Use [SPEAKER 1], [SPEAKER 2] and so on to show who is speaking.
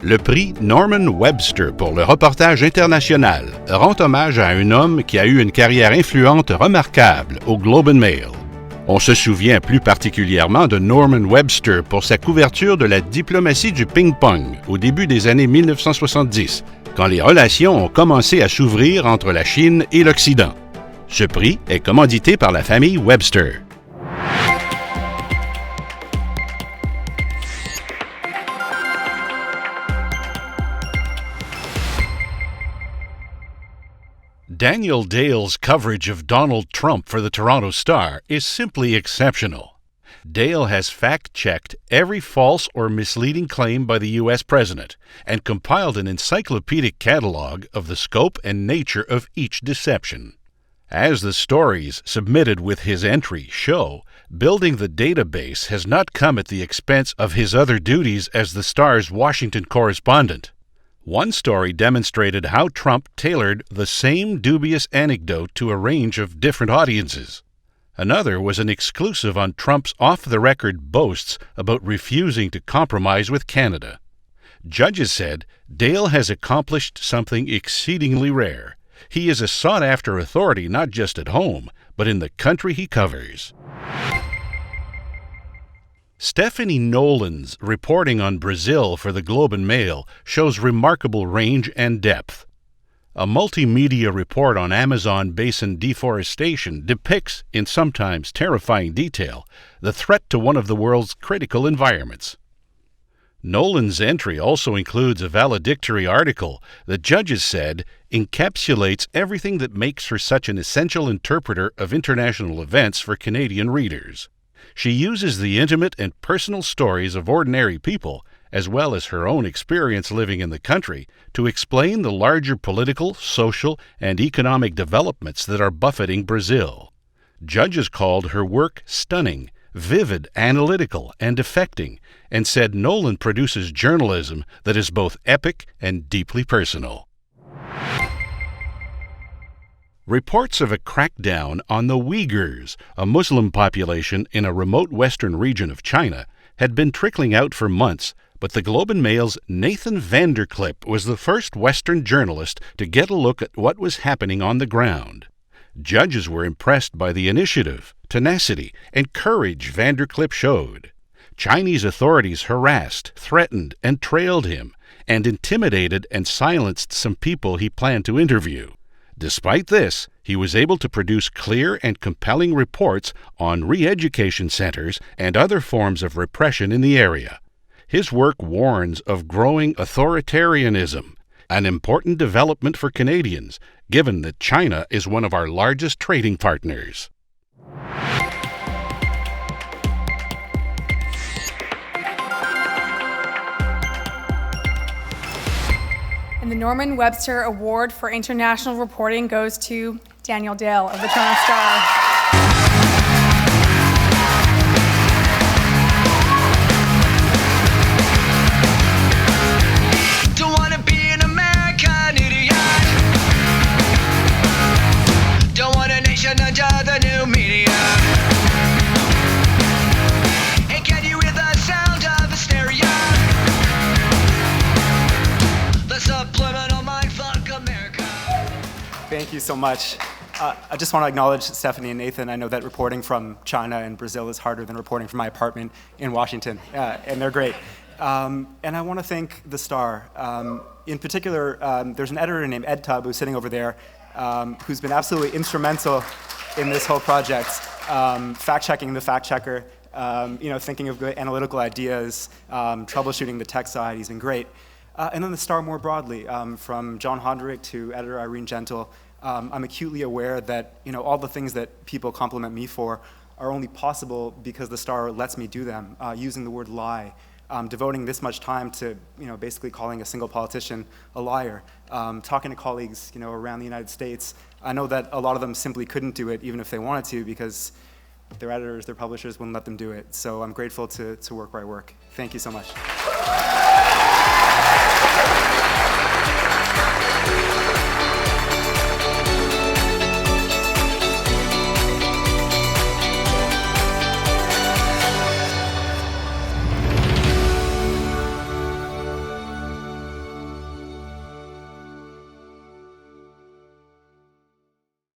[SPEAKER 1] Le prix Norman Webster pour le reportage international rend hommage à un homme qui a eu une carrière influente remarquable au Globe and Mail. On se souvient plus particulièrement de Norman Webster pour sa couverture de la diplomatie du ping-pong au début des années 1970, quand les relations ont commencé à s'ouvrir entre la Chine et l'Occident. Ce prix est commandité par la famille Webster. Daniel Dale's coverage of Donald Trump for the Toronto Star is simply exceptional. Dale has fact-checked every false or misleading claim by the U.S. president and compiled an encyclopedic catalog of the scope and nature of each deception. As the stories submitted with his entry show, building the database has not come at the expense of his other duties as the Star's Washington correspondent. One story demonstrated how Trump tailored the same dubious anecdote to a range of different audiences. Another was an exclusive on Trump's off-the-record boasts about refusing to compromise with Canada. Judges said Dale has accomplished something exceedingly rare. He is a sought-after authority not just at home, but in the country he covers. Stephanie Nolan's reporting on Brazil for the Globe and Mail shows remarkable range and depth. A multimedia report on Amazon basin deforestation depicts, in sometimes terrifying detail, the threat to one of the world's critical environments. Nolan's entry also includes a valedictory article that judges said encapsulates everything that makes her such an essential interpreter of international events for Canadian readers. She uses the intimate and personal stories of ordinary people, as well as her own experience living in the country, to explain the larger political, social, and economic developments that are buffeting Brazil. Judges called her work stunning, vivid, analytical, and affecting, and said Nolan produces journalism that is both epic and deeply personal. Reports of a crackdown on the Uyghurs, a Muslim population in a remote western region of China, had been trickling out for months, but the Globe and Mail's Nathan Vanderklip was the first Western journalist to get a look at what was happening on the ground. Judges were impressed by the initiative, tenacity, and courage Vanderklip showed. Chinese authorities harassed, threatened, and trailed him, and intimidated and silenced some people he planned to interview. Despite this, he was able to produce clear and compelling reports on re-education centers and other forms of repression in the area. His work warns of growing authoritarianism, an important development for Canadians, given that China is one of our largest trading partners.
[SPEAKER 2] And the Norman Webster Award for International Reporting goes to Daniel Dale of the Toronto Star.
[SPEAKER 3] Don't wanna be an American idiot. Don't want a nation under the new media. And can you hear the sound of hysteria? The subliminal mindfuck America.
[SPEAKER 4] Thank you so much. I just want to acknowledge Stephanie and Nathan. I know that reporting from China and Brazil is harder than reporting from my apartment in Washington, and they're great. And I want to thank the Star. In particular, there's an editor named Ed Tubb who's sitting over there, who's been absolutely instrumental in this whole project, fact-checking the fact-checker, thinking of good analytical ideas, troubleshooting the tech side. He's been great. And then the Star more broadly, from John Hondrick to editor Irene Gentle. I'm acutely aware that all the things that people compliment me for are only possible because the Star lets me do them, using the word lie, devoting this much time to basically calling a single politician a liar, talking to colleagues around the United States. I know that a lot of them simply couldn't do it even if they wanted to because their editors, their publishers wouldn't let them do it. So I'm grateful to work where I work. Thank you so much.